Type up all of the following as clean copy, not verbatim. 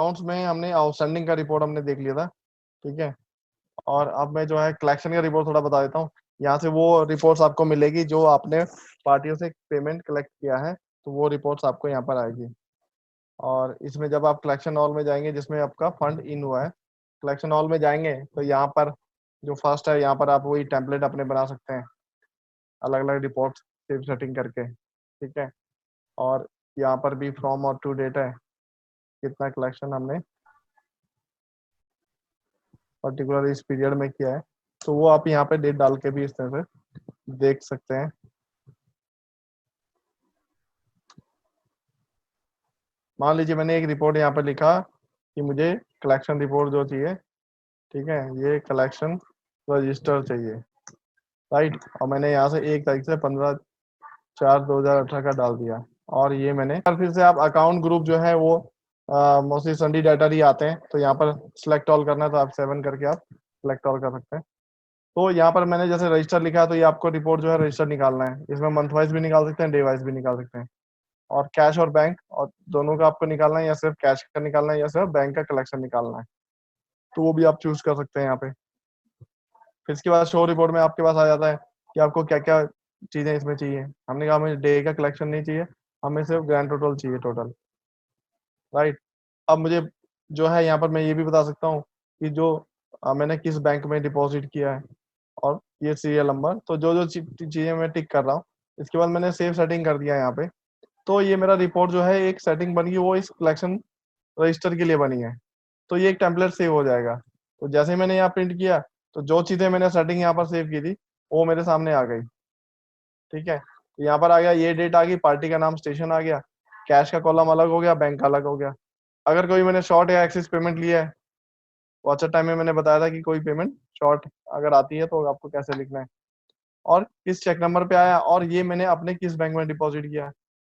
Accounts में हमने outstanding का रिपोर्ट हमने देख लिया था, ठीक है। और अब मैं जो है कलेक्शन का रिपोर्ट थोड़ा बता देता हूँ। यहाँ से वो रिपोर्ट्स आपको मिलेगी जो आपने पार्टियों से पेमेंट कलेक्ट किया है, तो वो रिपोर्ट्स आपको यहाँ पर आएगी। और इसमें जब आप कलेक्शन हॉल में जाएंगे जिसमें आपका फंड इन हुआ है, कलेक्शन हॉल में जाएंगे तो यहाँ पर जो फर्स्ट है, यहाँ पर आप वही टेम्पलेट अपने बना सकते हैं, अलग अलग रिपोर्ट सेव सेटिंग करके, ठीक है। और यहाँ पर भी फ्रॉम और टू डेट है, कितना कलेक्शन हमने पर्टिकुलर इस पीरियड में किया है, तो वो आप यहाँ पे डेट डाल के भी इस तरह से देख सकते हैं। मान लीजिए मैंने एक रिपोर्ट यहाँ पे लिखा कि मुझे कलेक्शन रिपोर्ट जो चाहिए, ठीक है, ये कलेक्शन रजिस्टर चाहिए, राइट। और मैंने यहाँ से 1 तारीख से 15/4/2018 का डाल दिया। और ये मैंने फिर से आप अकाउंट ग्रुप जो है वो मोस्टली सन्डी डाटा ही आते हैं, तो यहाँ पर सिलेक्ट ऑल करना है तो आप 7 करके आप सिलेक्ट ऑल कर सकते हैं। तो यहाँ पर मैंने जैसे रजिस्टर लिखा है, तो ये आपको रिपोर्ट जो है रजिस्टर निकालना है। इसमें मंथ वाइज भी निकाल सकते हैं, डे वाइज भी निकाल सकते हैं। और कैश और बैंक और दोनों का आपको निकालना है, या सिर्फ कैश का निकालना है, या सिर्फ बैंक का कलेक्शन निकालना है, तो वो भी आप चूज कर सकते हैं यहाँ पे। फिर इसके बाद शो रिपोर्ट में आपके पास आ जाता है कि आपको क्या क्या चीजें इसमें चाहिए। हमने कहा हमें डे का कलेक्शन नहीं चाहिए, हमें सिर्फ ग्रैंड टोटल चाहिए, टोटल, राइट। अब मुझे जो है यहाँ पर मैं ये भी बता सकता हूँ कि जो मैंने किस बैंक में डिपॉजिट किया है, और ये सीरियल नंबर, तो जो जो चीजें मैं टिक कर रहा हूँ, इसके बाद मैंने सेव सेटिंग कर दिया यहाँ पे। तो ये मेरा रिपोर्ट जो है एक सेटिंग बन गई, वो इस कलेक्शन रजिस्टर के लिए बनी है। तो ये एक टेम्पलेट सेव हो जाएगा। तो जैसे ही मैंने यहाँ प्रिंट किया, तो जो चीजें मैंने सेटिंग यहाँ पर सेव की थी वो मेरे सामने आ गई, ठीक है। तो यहाँ पर आ गया, ये डेट आ गई, पार्टी का नाम स्टेशन आ गया, कैश का कॉलम अलग हो गया, बैंक का अलग हो गया। अगर कोई मैंने शॉर्ट या एक्सिस पेमेंट लिया है, व्हाट्सएप टाइम में मैंने बताया था कि कोई पेमेंट शॉर्ट अगर आती है तो आपको कैसे लिखना है, और किस चेक नंबर पे आया, और ये मैंने अपने किस बैंक में डिपॉजिट किया है।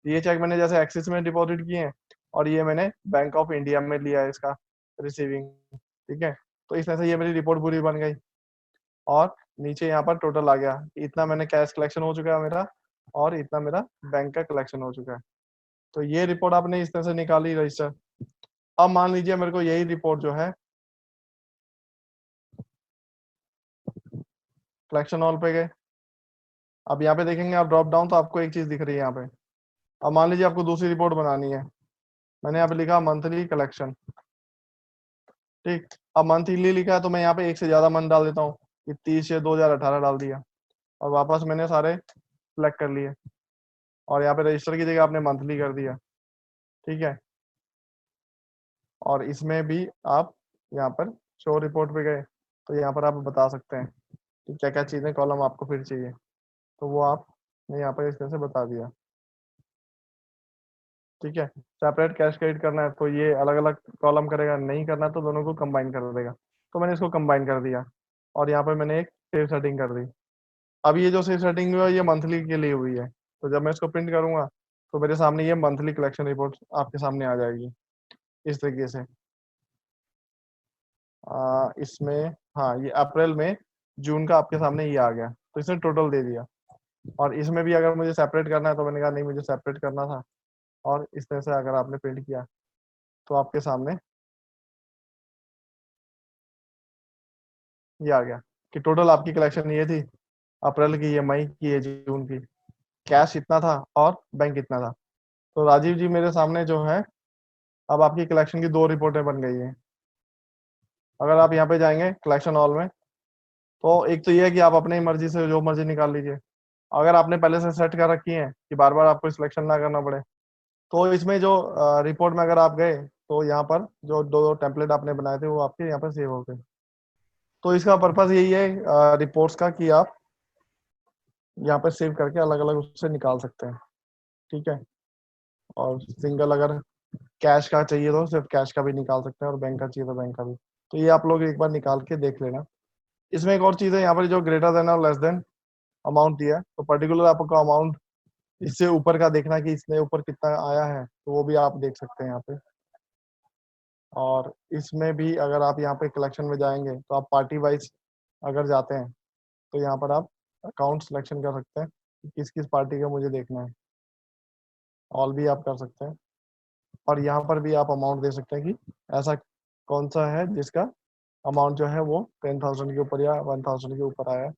ये चेक मैंने जैसे एक्सिस में डिपॉजिट किए हैं, और ये मैंने बैंक ऑफ इंडिया में लिया है इसका रिसीविंग, ठीक है। तो इस तरह से ये मेरी रिपोर्ट पूरी बन गई। और नीचे यहाँ पर टोटल आ गया कि इतना मैंने कैश कलेक्शन हो चुका है मेरा, और इतना मेरा बैंक का कलेक्शन हो चुका है। तो ये रिपोर्ट आपने इस तरह से निकाली रजिस्टर। अब मान लीजिए मेरे को यही रिपोर्ट जो है, कलेक्शन ऑल पे गए, अब यहाँ पे देखेंगे आप ड्रॉप डाउन, तो आपको एक चीज दिख रही है यहाँ पे। अब मान लीजिए आपको दूसरी रिपोर्ट बनानी है, मैंने यहाँ पे लिखा मंथली कलेक्शन, ठीक। अब मंथली लिखा है तो मैं यहाँ पे एक से ज्यादा मंथ डाल देता हूँ कि 30/6/2018 डाल दिया, और वापस मैंने सारे सिलेक्ट कर लिए, और यहाँ पे रजिस्टर की जगह आपने मंथली कर दिया, ठीक है। और इसमें भी आप यहाँ पर शो रिपोर्ट पे गए, तो यहाँ पर आप बता सकते हैं कि क्या क्या चीज़ें कॉलम आपको फिर चाहिए, तो वो आपने यहाँ पर इस तरह से बता दिया, ठीक है। सेपरेट कैश क्रेडिट करना है तो ये अलग अलग कॉलम करेगा, नहीं करना तो दोनों को कंबाइन कर देगा। तो मैंने इसको कंबाइन कर दिया, और यहाँ पर मैंने एक सेव सेटिंग कर दी। अब ये जो सेव सेटिंग हुई है ये मंथली के लिए हुई है, तो जब मैं इसको प्रिंट करूंगा तो मेरे सामने ये मंथली कलेक्शन रिपोर्ट आपके सामने आ जाएगी इस तरीके से। इसमें, हाँ, ये अप्रैल में जून का आपके सामने ये आ गया, तो इसने टोटल दे दिया। और इसमें भी अगर मुझे सेपरेट करना है तो मैंने कहा नहीं, मुझे सेपरेट करना था, और इस तरह से अगर आपने प्रिंट किया तो आपके सामने ये आ गया कि टोटल आपकी कलेक्शन ये थी, अप्रैल की, ये मई की, ये जून की, कैश इतना था और बैंक इतना था। तो राजीव जी मेरे सामने जो है, अब आपकी कलेक्शन की 2 रिपोर्टें बन गई हैं। अगर आप यहाँ पे जाएंगे कलेक्शन हॉल में, तो एक तो ये है कि आप अपनी मर्जी से जो मर्जी निकाल लीजिए। अगर आपने पहले से सेट कर रखी है कि बार बार आपको सिलेक्शन ना करना पड़े, तो इसमें जो रिपोर्ट में अगर आप गए, तो यहाँ पर जो दो टेम्पलेट आपने बनाए थे वो आपके यहाँ पर सेव हो गए। तो इसका पर्पस यही है रिपोर्ट्स का, कि आप यहाँ पर सेव करके अलग अलग उससे निकाल सकते हैं, ठीक है। और सिंगल अगर कैश का चाहिए तो सिर्फ कैश का भी निकाल सकते हैं, और बैंक का चाहिए तो बैंक का भी। तो ये आप लोग एक बार निकाल के देख लेना। इसमें एक और चीज़ है, यहाँ पर जो ग्रेटर देन और लेस देन अमाउंट दिया है, तो पर्टिकुलर आपको अमाउंट इससे ऊपर का देखना है कि इसने ऊपर कितना आया है, तो वो भी आप देख सकते हैं यहाँ पे। और इसमें भी अगर आप यहाँ पे कलेक्शन में जाएंगे तो आप पार्टी वाइज अगर जाते हैं, तो यहाँ पर आप अकाउंट सिलेक्शन कर सकते हैं कि किस किस पार्टी का मुझे देखना है, ऑल भी आप कर सकते हैं। और यहाँ पर भी आप अमाउंट दे सकते हैं कि ऐसा कौन सा है जिसका अमाउंट जो है वो 10,000 के ऊपर या 1,000 के ऊपर आया,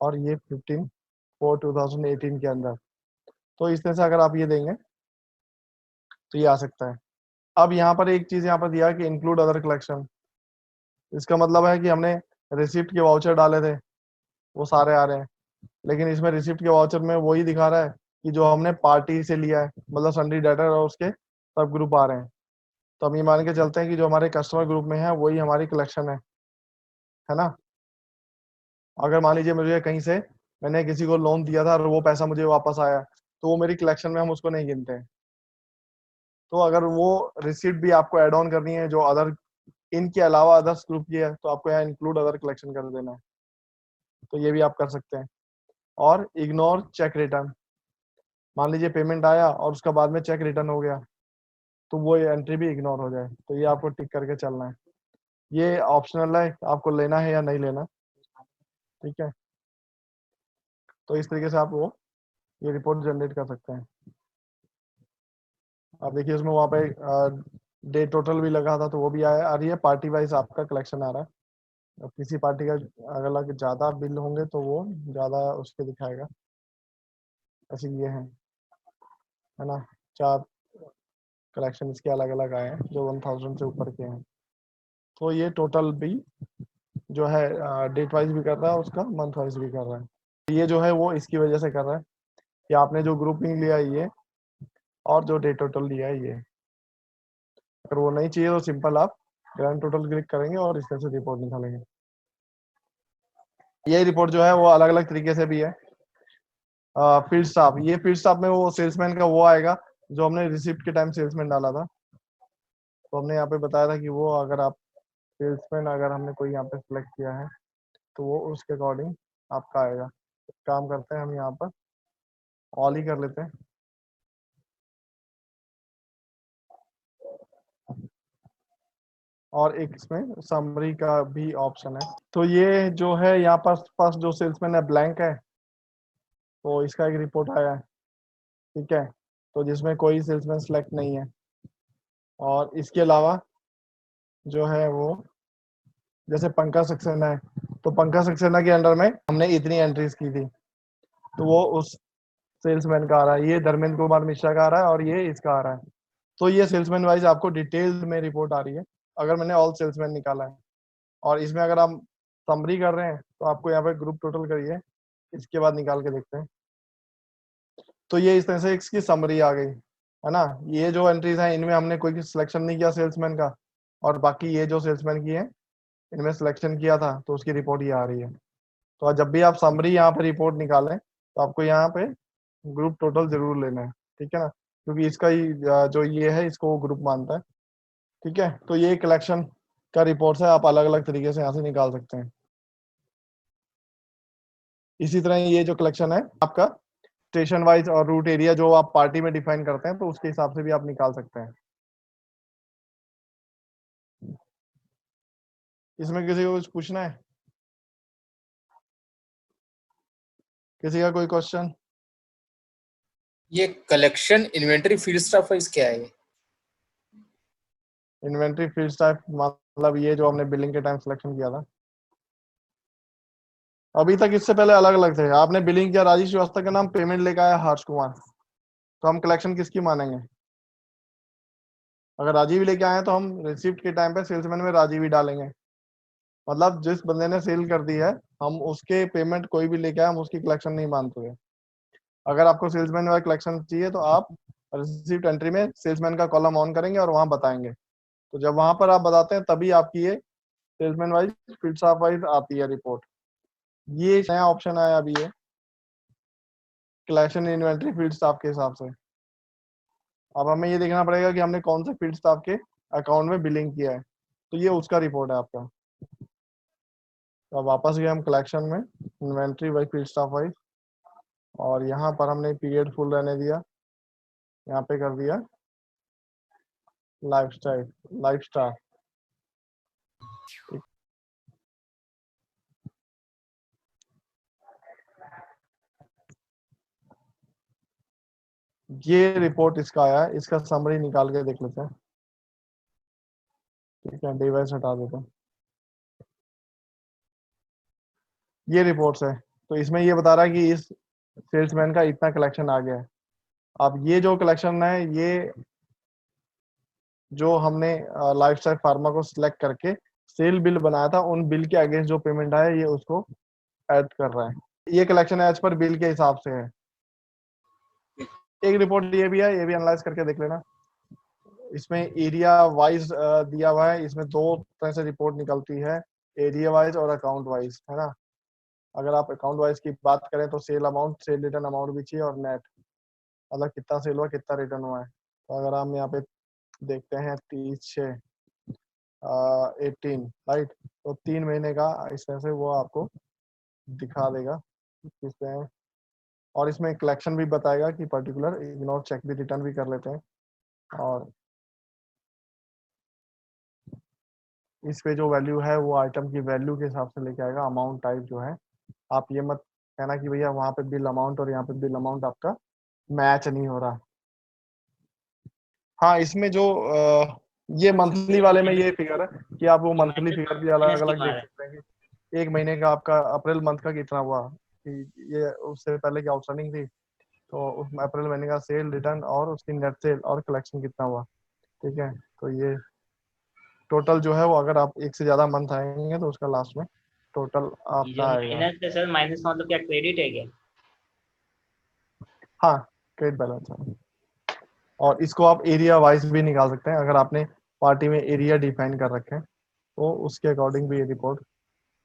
और ये 15/4/2018 के अंदर। तो इस तरह से अगर आप ये देंगे तो ये आ सकता है। अब यहाँ पर एक चीज यहाँ पर दिया है कि इंक्लूड अदर कलेक्शन। इसका मतलब है कि हमने रिसिप्ट के वाउचर डाले थे, वो सारे आ रहे हैं, लेकिन इसमें रिसिप्ट के वाउचर में वही दिखा रहा है कि जो हमने पार्टी से लिया है, मतलब सन्डी डेटर और उसके सब ग्रुप आ रहे हैं। तो हम ये मान के चलते हैं कि जो हमारे कस्टमर ग्रुप में है वही हमारी कलेक्शन है ना। अगर मान लीजिए मुझे कहीं से मैंने किसी को लोन दिया था और वो पैसा मुझे वापस आया, तो वो मेरी कलेक्शन में हम उसको नहीं गिनते हैं। तो अगर वो रिसिप्ट भी आपको ऐड ऑन करनी है जो अदर, इनके अलावा अदर्स ग्रुप की है, तो आपको यहाँ इंक्लूड अदर कलेक्शन कर देना है। तो ये भी आप कर सकते हैं। और इग्नोर चेक रिटर्न, मान लीजिए पेमेंट आया और उसका बाद में चेक रिटर्न हो गया, तो वो एंट्री भी इग्नोर हो जाए, तो ये आपको टिक करके चलना है। ये ऑप्शनल है, आपको लेना है या नहीं लेना, ठीक है। तो इस तरीके से आप वो ये रिपोर्ट जनरेट कर सकते हैं। आप देखिए उसमें वहाँ पे डे टोटल भी लगा था, तो वो भी आया आ रही है। पार्टी वाइज आपका कलेक्शन आ रहा है। अब किसी पार्टी का अगर ज्यादा बिल होंगे तो वो ज्यादा उसके दिखाएगा। ऐसे ये है ना। 4 कलेक्शन इसके अलग अलग आए हैं जो 1,000 से ऊपर के हैं। तो ये टोटल भी जो है डेट वाइज भी कर रहा है, उसका मंथ वाइज भी कर रहा है। ये जो है वो इसकी वजह से कर रहा है कि आपने जो ग्रुपिंग लिया है ये, और जो डेट टोटल लिया है ये। अगर वो नहीं चाहिए तो सिंपल आप ग्रैंड टोटल क्लिक करेंगे और इस तरह से रिपोर्ट निकालेंगे। ये रिपोर्ट जो है वो अलग अलग तरीके से भी है। फील्ड स्टाफ, ये फील्ड स्टाफ में वो सेल्समैन का वो आएगा जो हमने रिसिप्ट के टाइम सेल्समैन डाला था। तो हमने यहाँ पे बताया था कि वो अगर आप सेल्समैन अगर हमने कोई यहाँ पे सिलेक्ट किया है तो वो उसके अकॉर्डिंग आपका आएगा। काम करते हैं हम यहाँ पर ऑल ही कर लेते हैं। और एक इसमें समरी का भी ऑप्शन है। तो ये जो है यहाँ पास जो सेल्समैन है ब्लैंक है, तो इसका एक रिपोर्ट आया है, ठीक है। तो जिसमें कोई सेल्समैन सेलेक्ट नहीं है। और इसके अलावा जो है वो जैसे पंकज सक्सेना है, तो पंकज सक्सेना के अंडर में हमने इतनी एंट्रीज की थी, तो वो उस सेल्समैन का आ रहा है। ये धर्मेंद्र कुमार मिश्रा का आ रहा है और ये इसका आ रहा है। तो ये सेल्समैन वाइज आपको डिटेल्ड में रिपोर्ट आ रही है अगर मैंने ऑल सेल्समैन निकाला है। और इसमें अगर हम समरी कर रहे हैं तो आपको यहाँ पे ग्रुप टोटल करिए, इसके बाद निकाल के देखते हैं। तो ये इस तरह से इसकी समरी आ गई, है ना। ये जो एंट्रीज हैं इनमें हमने कोई सिलेक्शन नहीं किया सेल्समैन का, और बाकी ये जो सेल्समैन की है इनमें सिलेक्शन किया था, तो उसकी रिपोर्ट ये आ रही है। तो जब भी आप समरी यहाँ पे रिपोर्ट निकालें तो आपको यहाँ पे ग्रुप टोटल जरूर लेना है, ठीक है ना, क्योंकि इसका ही जो ये है इसको वो ग्रुप मानता है, ठीक है। तो ये कलेक्शन का रिपोर्ट है, आप अलग अलग तरीके से यहाँ से निकाल सकते हैं। इसी तरह ये जो कलेक्शन है आपका स्टेशन वाइज और रूट एरिया जो आप पार्टी में डिफाइन करते हैं, तो उसके हिसाब से भी आप निकाल सकते हैं। इसमें किसी को कुछ पूछना है, किसी का कोई क्वेश्चन? ये collection inventory field staff wise क्या है? इन्वेंट्री फील्ड टाइप मतलब ये जो हमने बिलिंग के टाइम सिलेक्शन किया था। अभी तक इससे पहले अलग अलग थे। आपने बिलिंग किया राजेश श्रीवास्तव के नाम, पेमेंट लेकर आया हर्ष कुमार, तो हम कलेक्शन किसकी मानेंगे? अगर राजीव लेके आए तो हम रिसिप्ट के टाइम पे सेल्समैन में राजीव ही डालेंगे। मतलब जिस बंदे ने सेल कर दी है हम उसके पेमेंट कोई भी लेके आए हम उसकी कलेक्शन नहीं मानते हैं। अगर आपको सेल्समैन वाला कलेक्शन चाहिए तो आप रिसिप्ट एंट्री में सेल्समैन का कॉलम ऑन करेंगे और वहां बताएंगे। तो जब वहां पर आप बताते हैं तभी आपकी ये salesman wise field staff wise आती है रिपोर्ट। ये नया ऑप्शन आया अभी है कलेक्शन इन्वेंट्री फील्ड स्टाफ के हिसाब से। अब हमें ये देखना पड़ेगा कि हमने कौन से फील्ड स्टाफ के अकाउंट में बिलिंग किया है, तो ये उसका रिपोर्ट है आपका। तो अब वापस गए हम कलेक्शन में, inventory wise field staff wise, और यहाँ पर हमने पीरियड फुल रहने दिया, यहाँ पे कर दिया लाइफस्टाइल लाइफस्टाइल। ये रिपोर्ट इसका आया है, इसका समरी निकाल के देख लेते हैं। ठीक है, डिवाइस हटा देते हैं। ये रिपोर्ट्स है, तो इसमें ये बता रहा है कि इस सेल्समैन का इतना कलेक्शन आ गया है। अब ये जो कलेक्शन है, ये जो हमने लाइफस्टाइल फार्मा को सिलेक्ट करके सेल बिल बनाया था, उन बिल के अगेंस्ट जो पेमेंट आया ये उसको ऐड कर रहा है। ये कलेक्शन एज पर बिल के हिसाब से है। एक रिपोर्ट ये भी है, ये भी एनालाइज करके देख लेना। इसमें एरिया वाइज दिया हुआ है। इसमें दो तरह से रिपोर्ट निकलती है, एरिया वाइज और अकाउंट वाइज, है ना। अगर आप अकाउंट वाइज की बात करें तो sale amount, sale return amount भी चाहिए, और नेट मतलब कितना सेल हुआ कितना रिटर्न हुआ है। तो अगर हम यहाँ पे देखते हैं 30/6 18, राइट, तो 3 महीने का इस तरह से वो आपको दिखा देगा किसमें। और इसमें कलेक्शन भी बताएगा कि पर्टिकुलर इग्नोर चेक भी रिटर्न भी कर लेते हैं। और इस पे जो वैल्यू है वो आइटम की वैल्यू के हिसाब से लेके आएगा। अमाउंट टाइप जो है, आप ये मत कहना कि भैया वहाँ पे बिल अमाउंट और यहाँ पे बिल अमाउंट आपका मैच नहीं हो रहा। हाँ, इसमें जो ये मंथली वाले में ये फिगर है कि आप वो मंथली फिगर भी अलग अलग देख सकते हैं कि एक महीने का आपका अप्रैल मंथ का कितना हुआ, कि ये उससे पहले की आउटस्टैंडिंग थी, तो उस अप्रैल महीने का सेल रिटर्न और उसकी नेट सेल और कलेक्शन कितना हुआ। ठीक है, तो ये टोटल जो है वो, अगर आप एक से ज्यादा मंथ आएंगे तो उसका लास्ट में टोटल ये जो आपका आएगा। माइनस है सर, माइनस मतलब क्या क्रेडिट है क्या? हाँ, क्रेडिट बैलेंस है। और इसको आप एरिया वाइज भी निकाल सकते हैं, अगर आपने पार्टी में एरिया डिफाइन कर रखे हैं तो उसके अकॉर्डिंग भी ये रिपोर्ट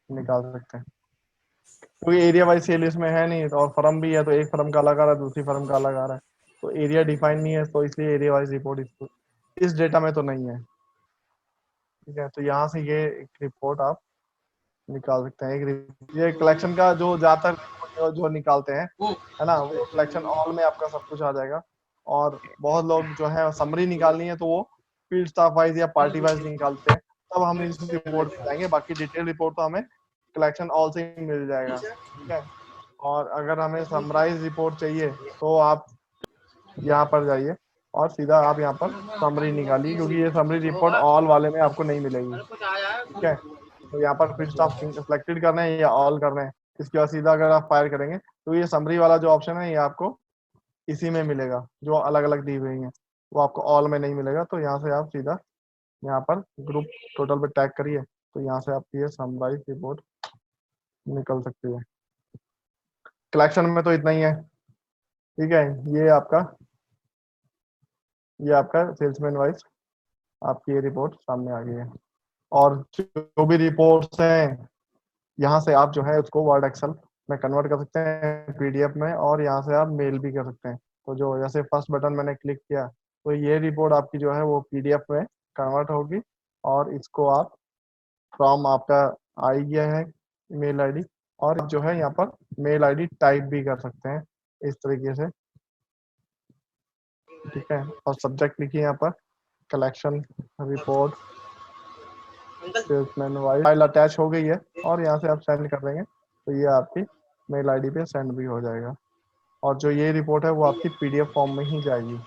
निकाल सकते हैं। क्योंकि एरिया वाइज सेल इसमें है नहीं, तो और फर्म भी है, तो एक फर्म का अलग आ रहा है, दूसरी फर्म का अलग आ रहा है, तो एरिया डिफाइन नहीं है, तो इसलिए एरिया वाइज रिपोर्ट इस डेटा में तो नहीं है। ठीक है, तो यहाँ से ये एक रिपोर्ट आप निकाल सकते हैं। ये कलेक्शन का जो ज्यादातर जो निकालते हैं, है ना, वो कलेक्शन ऑल में आपका सब कुछ आ जाएगा। और बहुत लोग जो है समरी निकालनी है तो वो फील्ड स्टाफ वाइज या पार्टी वाइज निकालते हैं, तब हम इस रिपोर्ट पे जाएंगे। बाकी डिटेल रिपोर्ट तो हमें कलेक्शन ऑल से ही मिल जाएगा। ठीक है, और अगर हमें समराइज रिपोर्ट चाहिए तो आप यहाँ पर जाइए और सीधा आप यहाँ पर समरी निकालिए, क्योंकि ये समरी रिपोर्ट ऑल वाले में आपको नहीं मिलेगी। ठीक है, तो यहाँ पर फिर आप सिलेक्टेड करना है या ऑल करना है। इसके बाद सीधा अगर आप फायर करेंगे तो ये समरी वाला जो ऑप्शन है ये आपको इसी में मिलेगा, जो अलग अलग दी हुई है वो आपको ऑल में नहीं मिलेगा। तो यहाँ से आप सीधा यहाँ पर ग्रुप टोटल पे टैग करिए, तो यहाँ से आपकी ये समराइज रिपोर्ट निकल सकती है। कलेक्शन में तो इतना ही है। ठीक है, ये आपका सेल्समैन वाइज आपकी ये रिपोर्ट सामने आ गई है। और जो भी रिपोर्ट्स हैं, यहाँ से आप जो है उसको वर्ड एक्सेल में कन्वर्ट कर सकते हैं, पीडीएफ में, और यहाँ से आप मेल भी कर सकते हैं। तो जो जैसे फर्स्ट बटन मैंने क्लिक किया तो ये रिपोर्ट आपकी जो है वो पीडीएफ में कन्वर्ट होगी, और इसको आप फ्रॉम आपका आई गया है ईमेल आईडी, और जो है यहाँ पर मेल आईडी टाइप भी कर सकते हैं इस तरीके से। ठीक है, और सब्जेक्ट लिखिए यहाँ पर collection report salesman wise. File attach हो गई है और यहाँ से आप सेंड कर देंगे तो ये आपकी मेल आईडी पे सेंड भी हो जाएगा, और जो ये रिपोर्ट है वो आपकी पीडीएफ फॉर्म में ही जाएगी।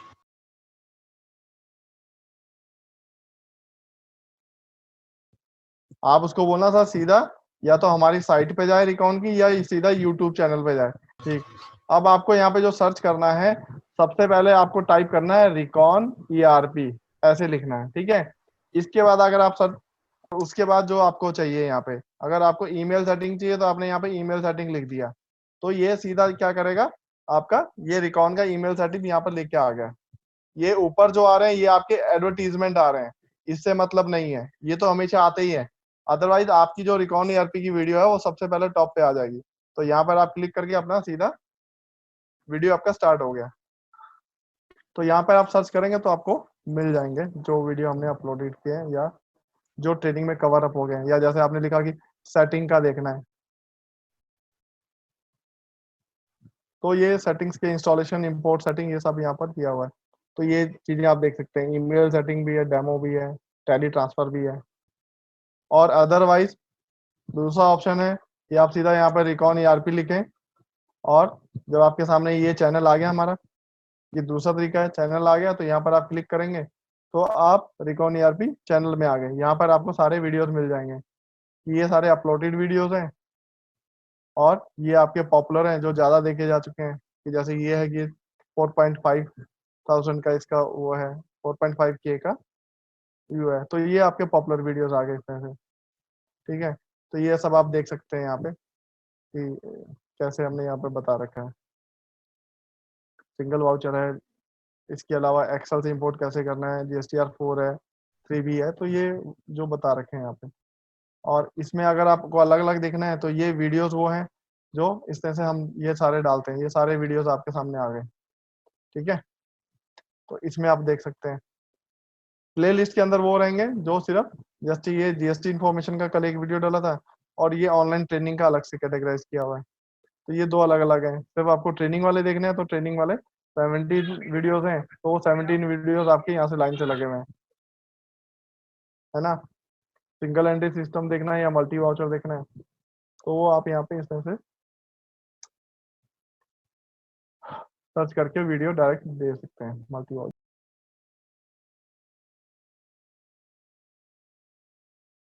आप उसको बोलना था सीधा या तो हमारी साइट पे जाए रिकॉन की, या सीधा यूट्यूब चैनल पे जाए। ठीक, अब आपको यहाँ पे जो सर्च करना है, सबसे पहले आपको टाइप करना है रिकॉन ईआरपी, ऐसे लिखना है। ठीक है, इसके बाद अगर आप सर्च, उसके बाद जो आपको चाहिए यहाँ पे, अगर आपको ईमेल सेटिंग चाहिए तो आपने यहाँ पे ईमेल सेटिंग लिख दिया, तो ये सीधा क्या करेगा, आपका ये रिकॉन का ईमेल सेटिंग यहाँ पर लेके आ गया। ये ऊपर जो आ रहे हैं ये आपके एडवर्टीजमेंट आ रहे हैं, इससे मतलब नहीं है, ये तो हमेशा आते ही है। अदरवाइज आपकी जो रिकॉन ईआरपी की वीडियो है वो सबसे पहले टॉप पे आ जाएगी। तो यहाँ पर आप क्लिक करके अपना सीधा वीडियो आपका स्टार्ट हो गया। तो यहाँ पर आप सर्च करेंगे तो आपको मिल जाएंगे जो वीडियो हमने अपलोडेड किए हैं, या जो ट्रेनिंग में कवर अप हो गए हैं, या जैसे आपने लिखा कि सेटिंग का देखना है, तो ये सेटिंग्स के इंस्टॉलेशन, इंपोर्ट सेटिंग, ये सब यहाँ पर किया हुआ है। तो ये चीजें आप देख सकते हैं, ईमेल सेटिंग भी है, डेमो भी है, टैली ट्रांसफर भी है। और अदरवाइज दूसरा ऑप्शन है कि आप सीधा यहाँ पर रिकॉन ईआरपी लिखें, और जब आपके सामने ये चैनल आ गया हमारा, ये दूसरा तरीका है। चैनल आ गया तो यहाँ पर आप क्लिक करेंगे तो आप रिकॉन ईआरपी चैनल में आ गए। यहाँ पर आपको सारे वीडियोस मिल जाएंगे। ये सारे अपलोडेड वीडियोस हैं और ये आपके पॉपुलर हैं जो ज़्यादा देखे जा चुके हैं। कि जैसे ये है कि 4,500 का इसका वो है, 4.5K का व्यू है। तो ये आपके पॉपुलर वीडियोस आ गए इसमें से। ठीक है, तो ये सब आप देख सकते हैं यहाँ पे कि कैसे हमने यहाँ पे बता रखा है। सिंगल वाउचर है, इसके अलावा एक्सेल से इंपोर्ट कैसे करना है, GSTR4 है, 3B है। तो ये जो बता रखे हैं यहाँ पे। और इसमें अगर आपको अलग अलग देखना है तो ये वीडियोस वो हैं जो इस तरह से हम ये सारे डालते हैं। ये सारे वीडियोस आपके सामने आ गए। ठीक है, तो इसमें आप देख सकते हैं प्ले लिस्ट के अंदर वो रहेंगे जो सिर्फ जस्ट ये GST इन्फॉर्मेशन का कल एक वीडियो डाला था और ये ऑनलाइन ट्रेनिंग का अलग से कैटेगराइज किया हुआ है। तो ये दो अलग अलग हैं। सिर्फ आपको ट्रेनिंग वाले देखने हैं तो ट्रेनिंग वाले 17 वीडियोस हैं, तो वो 17 वीडियोस आपके यहाँ से लाइन से लगे हुए हैं, है ना। सिंगल एंट्री सिस्टम देखना है या मल्टी वाउचर देखना है तो वो आप यहाँ पे इस तरह से सर्च करके वीडियो डायरेक्ट दे सकते हैं मल्टी वाउचर।